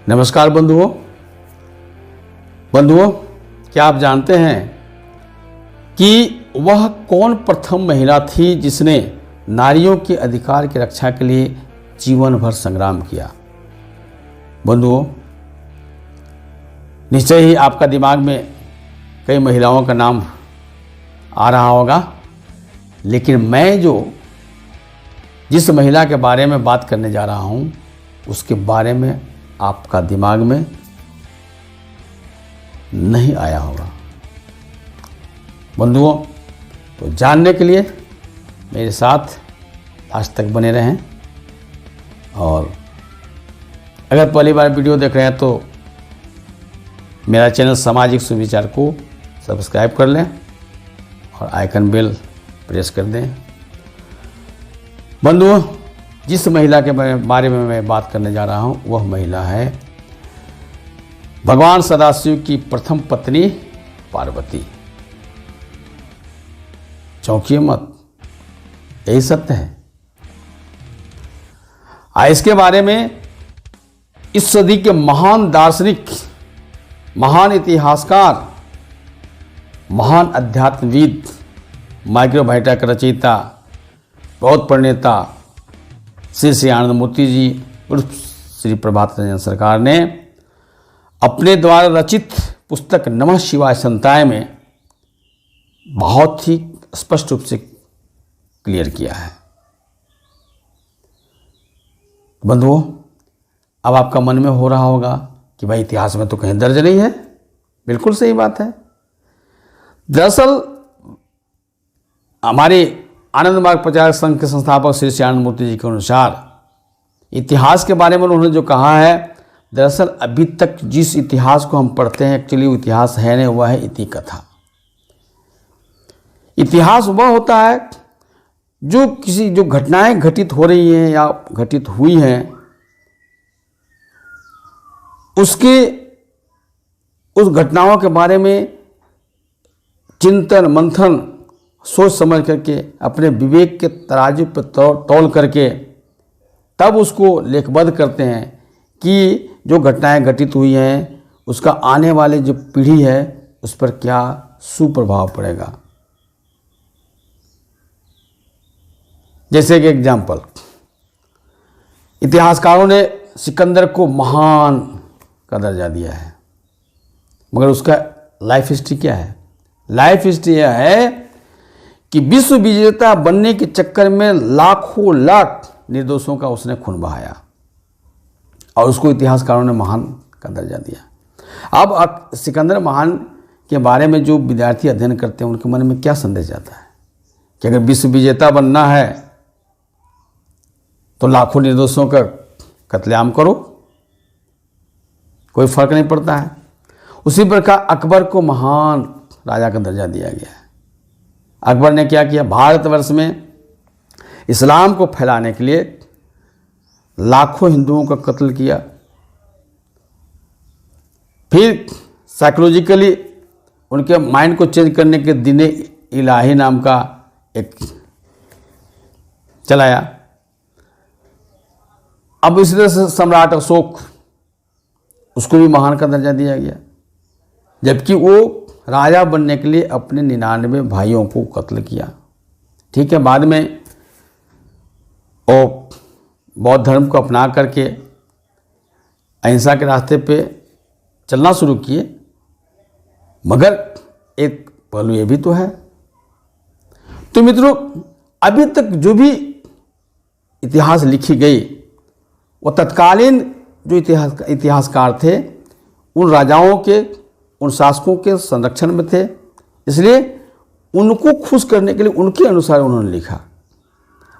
नमस्कार बंधुओं, क्या आप जानते हैं कि वह कौन प्रथम महिला थी जिसने नारियों के अधिकार की रक्षा के लिए जीवन भर संग्राम किया। बंधुओं, निश्चय ही आपका दिमाग में कई महिलाओं का नाम आ रहा होगा, लेकिन मैं जिस महिला के बारे में बात करने जा रहा हूं उसके बारे में आपका दिमाग में नहीं आया होगा। बंधुओं, तो जानने के लिए मेरे साथ आज तक बने रहें, और अगर पहली बार वीडियो देख रहे हैं तो मेरा चैनल सामाजिक सुविचार को सब्सक्राइब कर लें और आइकन बेल प्रेस कर दें। बंधुओं, जिस महिला के बारे में मैं बात करने जा रहा हूं वह महिला है भगवान सदाशिव की प्रथम पत्नी पार्वती। चौंकिए मत, यही सत्य है। इसके बारे में इस सदी के महान दार्शनिक, महान इतिहासकार, महान अध्यात्मविद, माइक्रोबायोटा के रचयिता, बौद्ध प्रणेता श्री आनंद मूर्ति जी उर्फ श्री प्रभात रंजन सरकार ने अपने द्वारा रचित पुस्तक नमः शिवाय संहिताएं में बहुत ही स्पष्ट रूप से क्लियर किया है। बंधुओं, अब आपका मन में हो रहा होगा कि भाई इतिहास में तो कहीं दर्ज नहीं है। बिल्कुल सही बात है। दरअसल हमारे आनंद मार्ग प्रचारक संघ के संस्थापक श्री आनंद मूर्ति जी के अनुसार इतिहास के बारे में उन्होंने जो कहा है, दरअसल अभी तक जिस इतिहास को हम पढ़ते हैं एक्चुअली वो इतिहास है नहीं, वह है इति कथा। इतिहास वह होता है जो घटनाएं घटित हो रही हैं या घटित हुई हैं उस घटनाओं के बारे में चिंतन मंथन सोच समझ करके अपने विवेक के तराजू पर तौल करके तब उसको लेखबद्ध करते हैं कि जो घटनाएं घटित हुई हैं उसका आने वाले जो पीढ़ी है उस पर क्या सुप्रभाव पड़ेगा। जैसे कि एग्जाम्पल, इतिहासकारों ने सिकंदर को महान का दर्जा दिया है, मगर उसका लाइफ हिस्ट्री क्या है? लाइफ हिस्ट्री यह है कि विश्व विजेता बनने के चक्कर में लाखों लाख निर्दोषों का उसने खून बहाया और उसको इतिहासकारों ने महान का दर्जा दिया। अब सिकंदर महान के बारे में जो विद्यार्थी अध्ययन करते हैं उनके मन में क्या संदेश जाता है कि अगर विश्व विजेता बनना है तो लाखों निर्दोषों का कत्लेआम करो, कोई फर्क नहीं पड़ता है। उसी प्रकार अकबर को महान राजा का दर्जा दिया गया है। अकबर ने क्या किया? भारतवर्ष में इस्लाम को फैलाने के लिए लाखों हिंदुओं का कत्ल किया। फिर साइकोलॉजिकली उनके माइंड को चेंज करने के दीने इलाही नाम का एक चलाया। अब इसी तरह से सम्राट अशोक, उसको भी महान का दर्जा दिया गया, जबकि वो राजा बनने के लिए अपने 99 भाइयों को कत्ल किया। ठीक है, बाद में वो बौद्ध धर्म को अपना करके अहिंसा के रास्ते पे चलना शुरू किए, मगर एक पहलू ये भी तो है। तो मित्रों, अभी तक जो भी इतिहास लिखी गई वो तत्कालीन जो इतिहासकार थे उन राजाओं के, उन शासकों के संरक्षण में थे, इसलिए उनको खुश करने के लिए उनके अनुसार उन्होंने लिखा।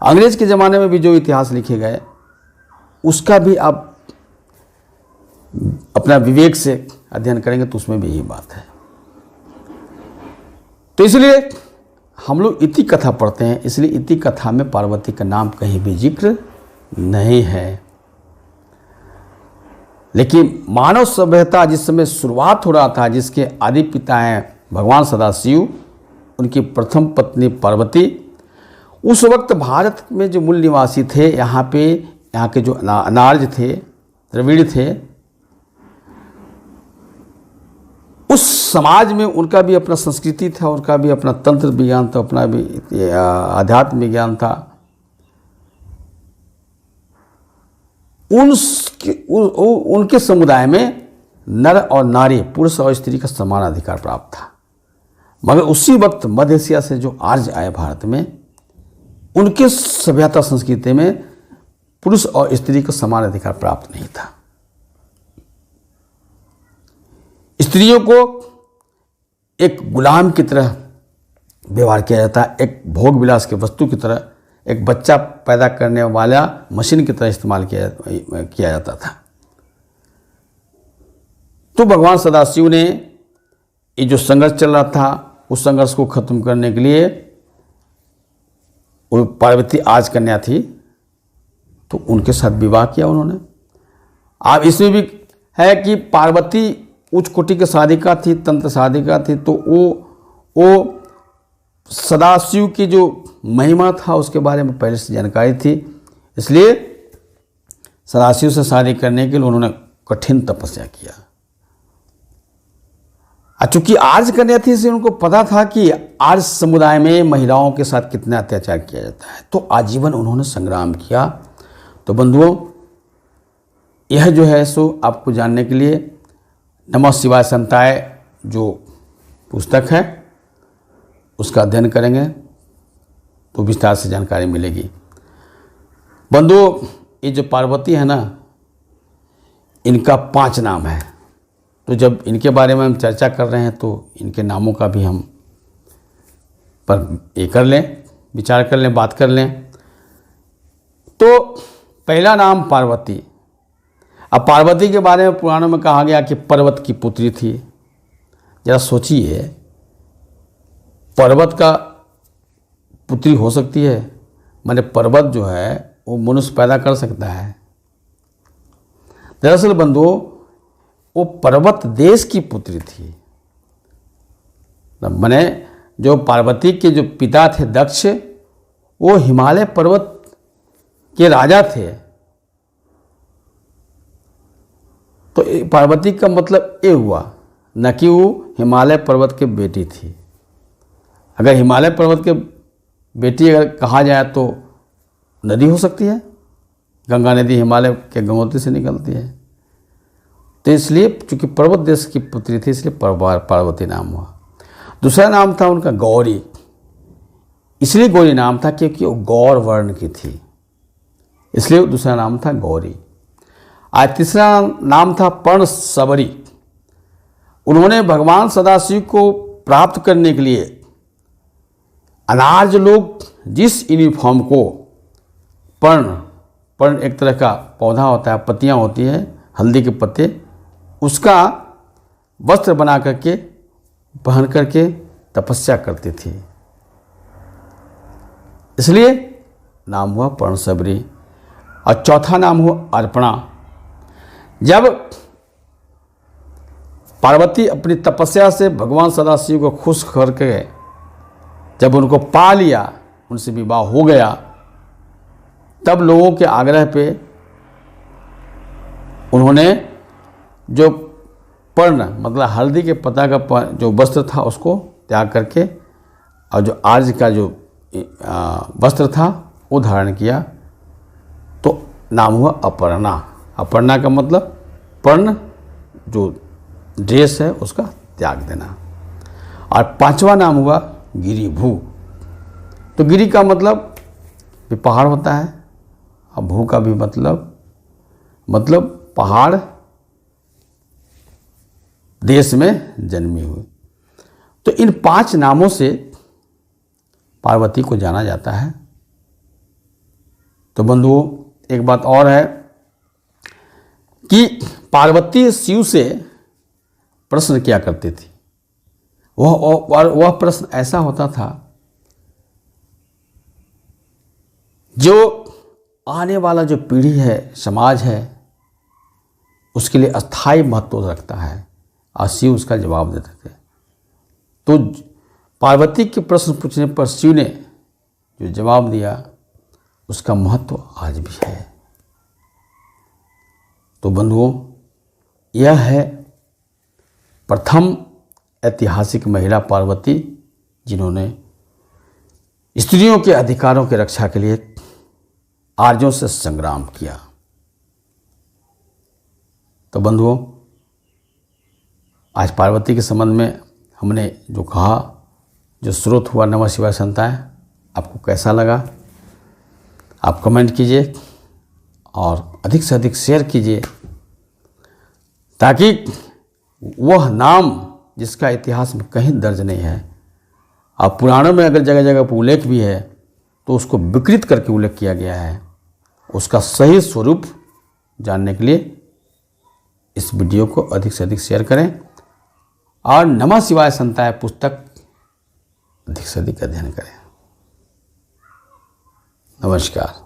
अंग्रेज के ज़माने में भी जो इतिहास लिखे गए उसका भी आप अपना विवेक से अध्ययन करेंगे तो उसमें भी यही बात है। तो इसलिए हम लोग इति कथा पढ़ते हैं, इसलिए इति कथा में पार्वती का नाम कहीं भी जिक्र नहीं है। लेकिन मानव सभ्यता जिस समय शुरुआत हो रहा था, जिसके आदि पिता हैं भगवान सदाशिव, उनकी प्रथम पत्नी पार्वती, उस वक्त भारत में जो मूल निवासी थे, यहाँ के जो अनार्य थे, द्रविड़ थे, उस समाज में उनका भी अपना संस्कृति था, उनका भी अपना तंत्र विज्ञान था, अपना भी आध्यात्म विज्ञान था। उनके समुदाय में नर और नारी, पुरुष और स्त्री का समान अधिकार प्राप्त था। मगर उसी वक्त मध्य एशिया से जो आर्य आए भारत में, उनके सभ्यता संस्कृति में पुरुष और स्त्री का समान अधिकार प्राप्त नहीं था। स्त्रियों को एक गुलाम की तरह व्यवहार किया जाता है, एक भोग विलास के वस्तु की तरह, एक बच्चा पैदा करने वाला मशीन की तरह इस्तेमाल किया जाता था। तो भगवान सदाशिव ने ये जो संघर्ष चल रहा था, उस संघर्ष को खत्म करने के लिए, वो पार्वती आज कन्या थी तो उनके साथ विवाह किया उन्होंने। अब इसमें भी है कि पार्वती उच्च कोटि की साधिका थी, तंत्र साधिका थी, तो वो सदाशिव की जो महिमा था उसके बारे में पहले से जानकारी थी, इसलिए सदाशिव से शादी करने के लिए उन्होंने कठिन तपस्या किया। चूंकि आर्य कन्या थी, इसलिए उनको पता था कि आर्य समुदाय में महिलाओं के साथ कितना अत्याचार किया जाता है, तो आजीवन उन्होंने संग्राम किया। तो बंधुओं, यह जो है सो आपको जानने के लिए नमः शिवाय संताय जो पुस्तक है उसका अध्ययन करेंगे तो विस्तार से जानकारी मिलेगी। बंधुओं, ये जो पार्वती है ना, इनका 5 नाम है। तो जब इनके बारे में हम चर्चा कर रहे हैं तो इनके नामों का भी हम पर ये कर लें, विचार कर लें, बात कर लें। तो पहला नाम पार्वती। अब पार्वती के बारे में पुराणों में कहा गया कि पर्वत की पुत्री थी। जरा सोचिए, पर्वत का पुत्री हो सकती है, माने पर्वत जो है वो मनुष्य पैदा कर सकता है। दरअसल बंधुओं, वो पर्वत देश की पुत्री थी। माने जो पार्वती के जो पिता थे दक्ष, वो हिमालय पर्वत के राजा थे। तो पार्वती का मतलब ये हुआ, न कि वो हिमालय पर्वत के बेटी थी। अगर हिमालय पर्वत के बेटी अगर कहा जाए तो नदी हो सकती है, गंगा नदी हिमालय के गंगोत्री से निकलती है। तो इसलिए चूंकि पर्वत देश की पुत्री थी, इसलिए पार्वती नाम हुआ। दूसरा नाम था उनका गौरी। इसलिए गौरी नाम था क्योंकि वो गौर वर्ण की थी, इसलिए दूसरा नाम था गौरी। आज तीसरा नाम था पर्ण सबरी। उन्होंने भगवान सदाशिव को प्राप्त करने के लिए अनार्य लोग जिस यूनिफॉर्म को पर्ण एक तरह का पौधा होता है, पत्तियां होती हैं, हल्दी के पत्ते, उसका वस्त्र बना करके पहन करके तपस्या करती थी, इसलिए नाम हुआ पर्ण सबरी। और चौथा नाम हुआ अर्पणा। जब पार्वती अपनी तपस्या से भगवान सदाशिव को खुश करके जब उनको पा लिया, उनसे विवाह हो गया, तब लोगों के आग्रह पे उन्होंने जो पर्ण मतलब हल्दी के पत्ता का जो वस्त्र था उसको त्याग करके और जो आर्य का जो वस्त्र था वो धारण किया, तो नाम हुआ अपर्णा। अपर्णा का मतलब पर्ण जो ड्रेस है उसका त्याग देना। और पांचवा नाम हुआ गिरिभू। तो गिरि का मतलब भी पहाड़ होता है और भू का भी मतलब पहाड़ देश में जन्मी हुई। तो इन 5 नामों से पार्वती को जाना जाता है। तो बंधुओं, एक बात और है कि पार्वती शिव से प्रश्न किया करती थी। वह प्रश्न ऐसा होता था जो आने वाला जो पीढ़ी है, समाज है, उसके लिए अस्थायी महत्व रखता है, और शिव उसका जवाब देते थे। तो पार्वती के प्रश्न पूछने पर शिव ने जो जवाब दिया उसका महत्व आज भी है। तो बंधुओं, यह है प्रथम ऐतिहासिक महिला पार्वती, जिन्होंने स्त्रियों के अधिकारों की रक्षा के लिए आर्यों से संग्राम किया। तो बंधुओं, आज पार्वती के संबंध में हमने जो कहा, जो स्रोत हुआ नमः शिवाय संताएं, आपको कैसा लगा आप कमेंट कीजिए और अधिक से अधिक शेयर कीजिए, ताकि वह नाम जिसका इतिहास में कहीं दर्ज नहीं है, अब पुराणों में अगर जगह जगह पर उल्लेख भी है तो उसको विकृत करके उल्लेख किया गया है, उसका सही स्वरूप जानने के लिए इस वीडियो को अधिक से अधिक शेयर करें और नमः शिवाय संताएं पुस्तक अधिक से अधिक अध्ययन करें। नमस्कार।